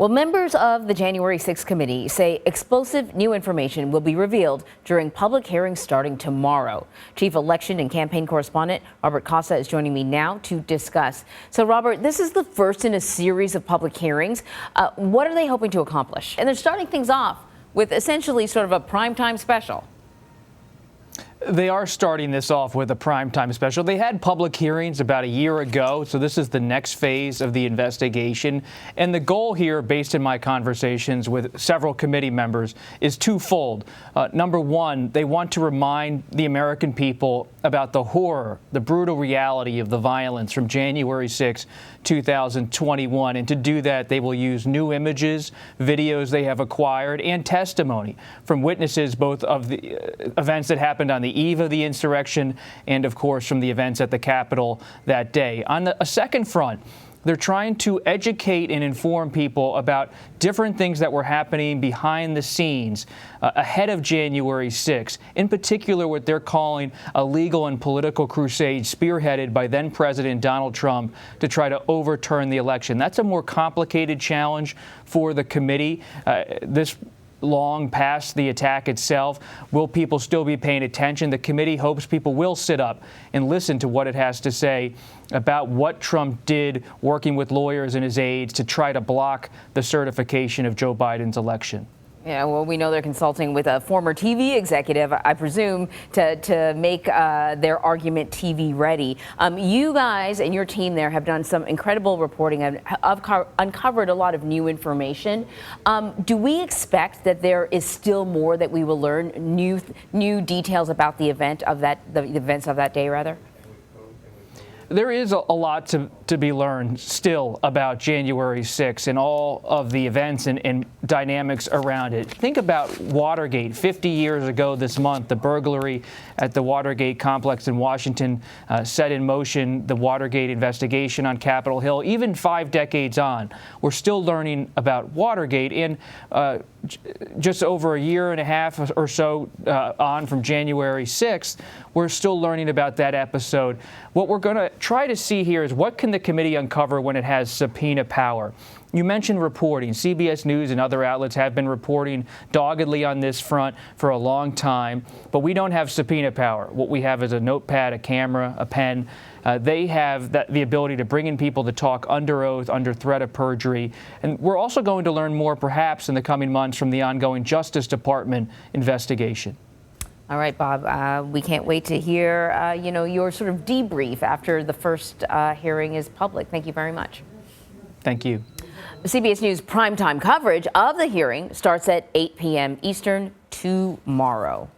Well, members of the January 6th committee say explosive new information will be revealed during public hearings starting tomorrow. Chief Election and Campaign Correspondent Robert Costa is joining me now to discuss. So, Robert, this is the first in a series of public hearings. What are they hoping to accomplish? And they're starting things off with essentially sort of a primetime special. They are starting this off with a primetime special. They had public hearings about a year ago, so this is the next phase of the investigation. And the goal here, based in my conversations with several committee members, is twofold. Number one, they want to remind the American people about the horror, the brutal reality of the violence from January 6, 2021. And to do that, they will use new images, videos they have acquired, and testimony from witnesses both of the events that happened on the eve of the insurrection and, of course, from the events at the Capitol that day. On a second front, they're trying to educate and inform people about different things that were happening behind the scenes ahead of January 6th, in particular what they're calling a legal and political crusade spearheaded by then-President Donald Trump to try to overturn the election. That's a more complicated challenge for the committee. This long past the attack itself. Will people still be paying attention? The committee hopes people will sit up and listen to what it has to say about what Trump did working with lawyers and his aides to try to block the certification of Joe Biden's election. Yeah, well, we know they're consulting with a former TV executive, I presume, to make their argument TV ready. You guys and your team there have done some incredible reporting and have uncovered a lot of new information. Do we expect that there is still more that we will learn, new details about the events of that day, rather? There is a lot to be learned still about January 6th and all of the events and dynamics around it. Think about Watergate. 50 years ago this month, the burglary at the Watergate complex in Washington set in motion the Watergate investigation on Capitol Hill. Even 5 decades on, we're still learning about Watergate. And just over a year and a half or so on from January 6th, we're still learning about that episode. What we're going to try to see here is what can the committee uncover when it has subpoena power. You mentioned reporting. CBS News and other outlets have been reporting doggedly on this front for a long time, but we don't have subpoena power. What we have is a notepad, a camera, a pen. They have the ability to bring in people to talk under oath, under threat of perjury. And we're also going to learn more, perhaps, in the coming months from the ongoing Justice Department investigation. All right, Bob, we can't wait to hear, your sort of debrief after the first hearing is public. Thank you very much. Thank you. CBS News primetime coverage of the hearing starts at 8 p.m. Eastern tomorrow.